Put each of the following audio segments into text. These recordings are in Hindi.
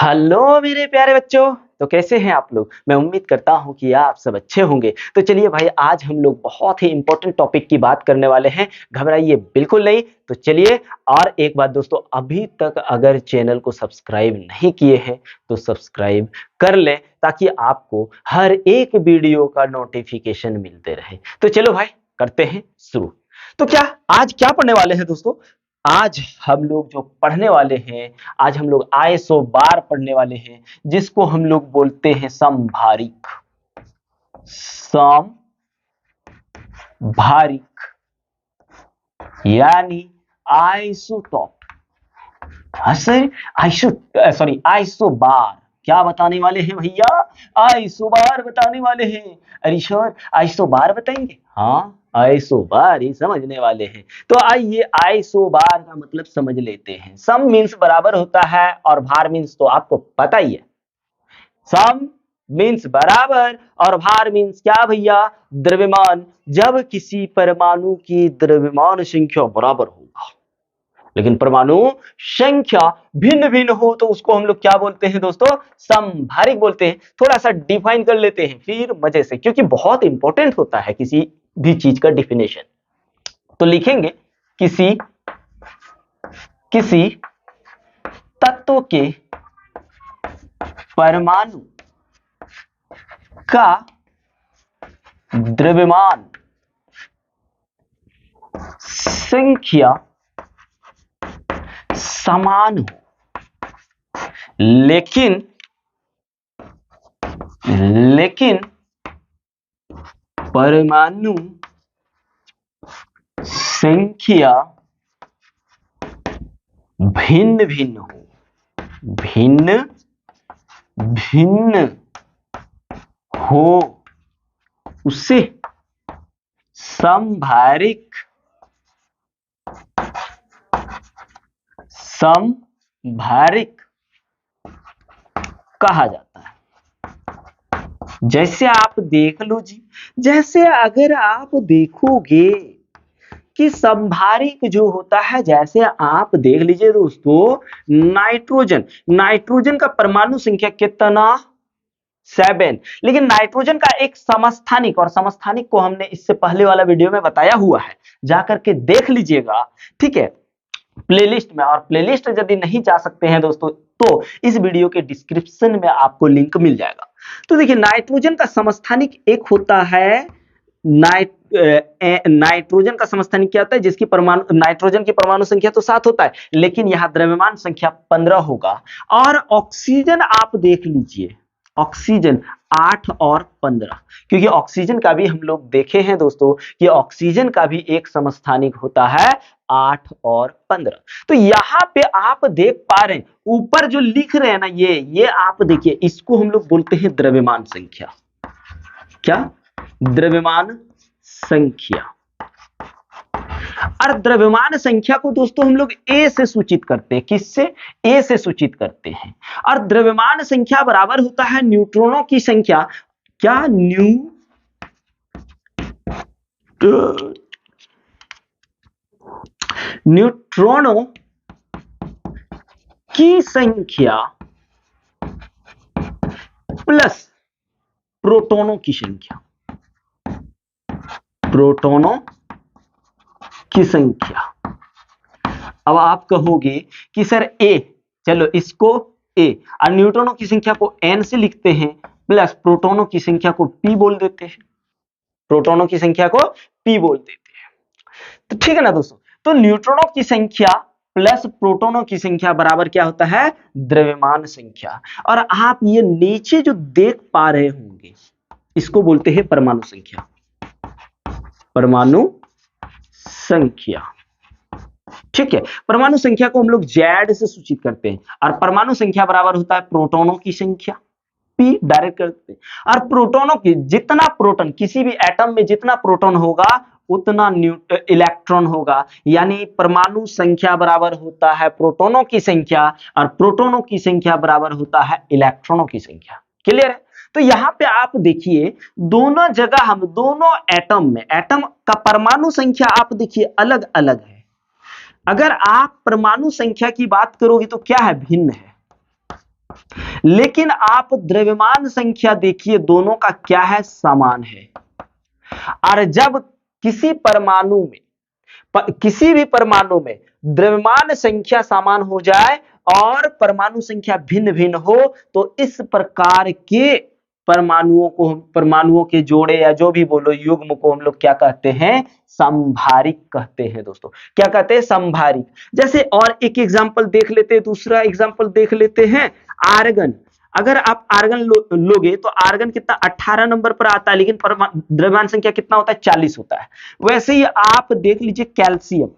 हेलो मेरे प्यारे बच्चों। तो कैसे हैं आप लोग? मैं उम्मीद करता हूं कि आप सब अच्छे होंगे। तो चलिए भाई, आज हम लोग बहुत ही इंपॉर्टेंट टॉपिक की बात करने वाले हैं। घबराइए बिल्कुल नहीं। तो चलिए, और एक बात दोस्तों, अभी तक अगर चैनल को सब्सक्राइब नहीं किए हैं तो सब्सक्राइब कर लें, ताकि आपको हर एक वीडियो का नोटिफिकेशन मिलते रहे। तो चलो भाई, करते हैं शुरू। तो क्या आज क्या पढ़ने वाले हैं दोस्तों? आज हम लोग जो पढ़ने वाले हैं, आज हम लोग आयसो बार पढ़ने वाले हैं, जिसको हम लोग बोलते हैं समभारिक। समभारिक यानी आइसोटॉप। हाँ सर, आइसो बार क्या बताने वाले हैं भैया? आइसो बार बताने वाले हैं। अरे सर, आइसो बार बताएंगे? हाँ, आइसो बार ही समझने वाले हैं। तो आइए, आइसो बार का मतलब समझ लेते हैं। सम मीन्स बराबर होता है, और भार मीन्स तो आपको पता ही है। सम मीन्स बराबर और भार मीन्स क्या भैया? द्रव्यमान। जब किसी परमाणु की द्रव्यमान संख्या बराबर होगा, लेकिन परमाणु संख्या भिन्न भिन्न हो, तो उसको हम लोग क्या बोलते हैं दोस्तों? समभारिक बोलते हैं। थोड़ा सा डिफाइन कर लेते हैं फिर मजे से, क्योंकि बहुत इंपॉर्टेंट होता है किसी भी चीज का डिफिनेशन। तो लिखेंगे, किसी किसी तत्व के परमाणु का द्रव्यमान संख्या समान हो, लेकिन परमाणु संख्या भिन्न भिन्न हो, भिन्न भिन्न हो, उसे समभारिक कहा जाता है। जैसे आप देख लो जी, जैसे अगर आप देखोगे कि समभारिक जो होता है, जैसे आप देख लीजिए दोस्तों, नाइट्रोजन का परमाणु संख्या कितना? 7। लेकिन नाइट्रोजन का एक समस्थानिक, और समस्थानिक को हमने इससे पहले वाला वीडियो में बताया हुआ है, जाकर के देख लीजिएगा, ठीक है, प्लेलिस्ट में। और प्लेलिस्ट यदि नहीं जा सकते हैं दोस्तों, तो इस वीडियो के डिस्क्रिप्शन में आपको लिंक मिल जाएगा। तो देखिए, नाइट्रोजन का समस्थानिक एक होता है नाइट्रोजन का समस्थानिक क्या होता है? जिसकी परमाणु, नाइट्रोजन की परमाणु संख्या तो 7 होता है, लेकिन यहां द्रव्यमान संख्या 15 होगा। और ऑक्सीजन आप देख लीजिए, ऑक्सीजन 8 और 15, क्योंकि ऑक्सीजन का भी हम लोग देखे हैं दोस्तों कि ऑक्सीजन का भी एक समस्थानिक होता है 8 और 15। तो यहां पे आप देख पा रहे हैं, ऊपर जो लिख रहे हैं ना, ये आप देखिए, इसको हम लोग बोलते हैं द्रव्यमान संख्या। क्या? द्रव्यमान संख्या। और द्रव्यमान संख्या को दोस्तों हम लोग ए से सूचित करते हैं। किससे? ए से सूचित करते हैं। और द्रव्यमान संख्या बराबर होता है न्यूट्रॉनों की संख्या। क्या? न्यूट्रॉनों की संख्या प्लस प्रोटॉनों की संख्या। प्रोटॉनों की संख्या। अब आप कहोगे कि सर ए, चलो इसको ए, और न्यूट्रॉनों की संख्या को n से लिखते हैं, प्लस प्रोटॉनों की संख्या को p बोल देते हैं। प्रोटॉनों की संख्या को p बोल देते हैं। तो ठीक है ना दोस्तों? तो न्यूट्रॉनों की संख्या प्लस प्रोटॉनों की संख्या बराबर क्या होता है? द्रव्यमान संख्या। और आप ये नीचे जो देख पा रहे होंगे, इसको बोलते हैं परमाणु संख्या। परमाणु संख्या, ठीक है। परमाणु संख्या को हम लोग Z से सूचित करते हैं, और परमाणु संख्या बराबर होता है प्रोटॉनों की संख्या, P डायरेक्ट करते हैं। और प्रोटॉनों की, जितना प्रोटॉन, किसी भी एटम में जितना प्रोटॉन होगा उतना इलेक्ट्रॉन होगा, यानी परमाणु संख्या बराबर होता है प्रोटॉनों की संख्या, और प्रोटॉनों की संख्या बराबर होता है इलेक्ट्रॉनों की संख्या। क्लियर है? तो यहां पे आप देखिए, दोनों जगह हम दोनों एटम में, एटम का परमाणु संख्या आप देखिए अलग अलग है। अगर आप परमाणु संख्या की बात करोगे तो क्या है? भिन्न है। लेकिन आप द्रव्यमान संख्या देखिए, दोनों का क्या है, समान है। और जब किसी परमाणु में, किसी भी परमाणु में द्रव्यमान संख्या समान हो जाए और परमाणु संख्या भिन्न भिन्न हो, तो इस प्रकार के परमाणुओं के जोड़े या जो भी बोलो युग्म को हम लोग क्या कहते हैं, संभारिक कहते हैं दोस्तों। क्या कहते हैं, संभारिक। जैसे और एक एग्जांपल देख लेते हैं, दूसरा एग्जांपल देख लेते हैं, आर्गन। अगर आप आर्गन लोगे तो आर्गन कितना 18 नंबर पर आता है, लेकिन द्रव्यमान संख्या कितना होता है, 40 होता है। वैसे ही आप देख लीजिए कैल्शियम,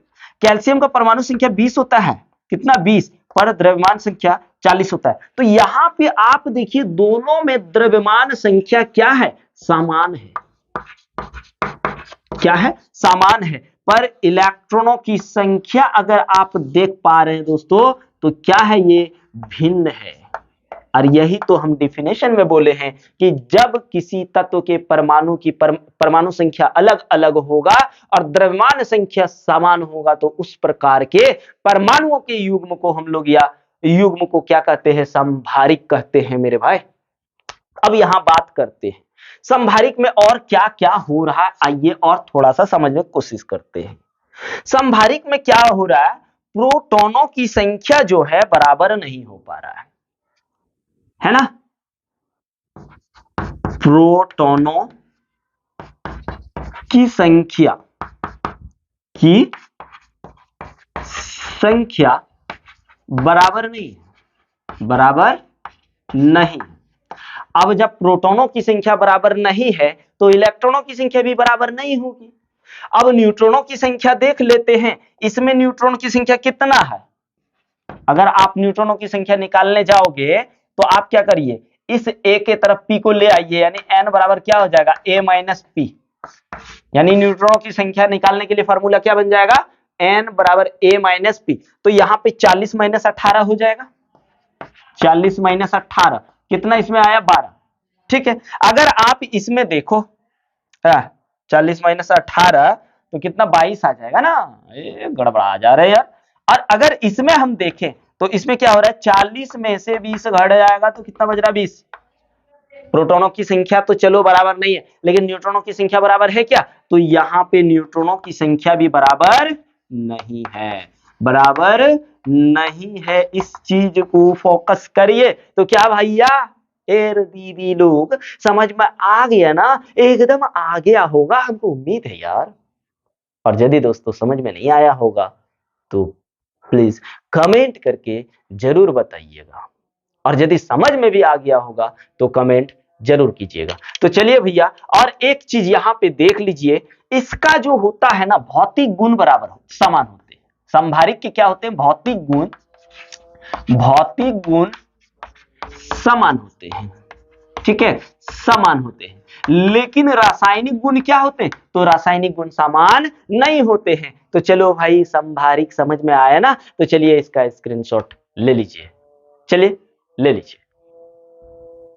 कैल्शियम का परमाणु संख्या 20 होता है, कितना 20, पर द्रव्यमान संख्या 40 होता है। तो यहां पे आप देखिए दोनों में द्रव्यमान संख्या क्या है, समान है। क्या है, समान है। पर इलेक्ट्रॉनों की संख्या अगर आप देख पा रहे हैं दोस्तों, तो क्या है, ये भिन्न है। और यही तो हम डेफिनेशन में बोले हैं कि जब किसी तत्व के परमाणु की परमाणु संख्या अलग अलग होगा और द्रव्यमान संख्या समान होगा, तो उस प्रकार के परमाणुओं के युग्म को हम लोग या युग्म को क्या कहते हैं, संभारिक कहते हैं मेरे भाई। अब यहां बात करते हैं संभारिक में और क्या क्या हो रहा है, आइए और थोड़ा सा समझने की कोशिश करते हैं। संभारिक में क्या हो रहा है, प्रोटॉनों की संख्या जो है बराबर नहीं हो पा रहा है ना। प्रोटॉनों की संख्या बराबर नहीं। अब जब प्रोटॉनों की संख्या बराबर नहीं है, तो इलेक्ट्रॉनों की संख्या भी बराबर नहीं होगी। अब न्यूट्रॉनों की संख्या देख लेते हैं, इसमें न्यूट्रॉन की संख्या कितना है। अगर आप न्यूट्रॉनों की संख्या निकालने जाओगे तो आप क्या करिए, इस ए के तरफ पी को ले आइए, यानी एन बराबर क्या हो जाएगा, ए माइनस पी। यानी न्यूट्रॉनों की संख्या निकालने के लिए फॉर्मूला क्या बन जाएगा, एन बराबर ए माइनस पी। तो यहां पे 40 माइनस 18 हो जाएगा, 40 माइनस 18 कितना इसमें आया, 12। ठीक है, अगर आप इसमें देखो 40 माइनस 18 तो कितना 22 आ जाएगा ना, गड़बड़ा जा रहे हैं यार। और अगर इसमें हम देखें तो इसमें क्या हो रहा है, 40 में से 20 घट जाएगा तो कितना बच रहा, 20। प्रोटॉनों की संख्या तो चलो बराबर नहीं है, लेकिन न्यूट्रॉनों की संख्या बराबर है क्या, तो यहां पे न्यूट्रॉनों की संख्या भी बराबर नहीं है, बराबर नहीं है। इस चीज को फोकस करिए। तो क्या भैया, दीदी लोग समझ में आ गया ना, एकदम आ गया होगा, हमको उम्मीद है यार। और यदि दोस्तों समझ में नहीं आया होगा तो प्लीज कमेंट करके जरूर बताइएगा, और यदि समझ में भी आ गया होगा तो कमेंट जरूर कीजिएगा। तो चलिए भैया, और एक चीज यहां पे देख लीजिए, इसका जो होता है ना, भौतिक गुण बराबर समान होते हैं। संभारिक के क्या होते हैं, भौतिक गुण समान होते हैं। ठीक है, समान होते हैं। लेकिन रासायनिक गुण क्या होते हैं, तो रासायनिक गुण समान नहीं होते हैं। तो चलो भाई, संभारिक समझ में आया ना, तो चलिए इसका स्क्रीनशॉट ले लीजिए, चलिए ले लीजिए।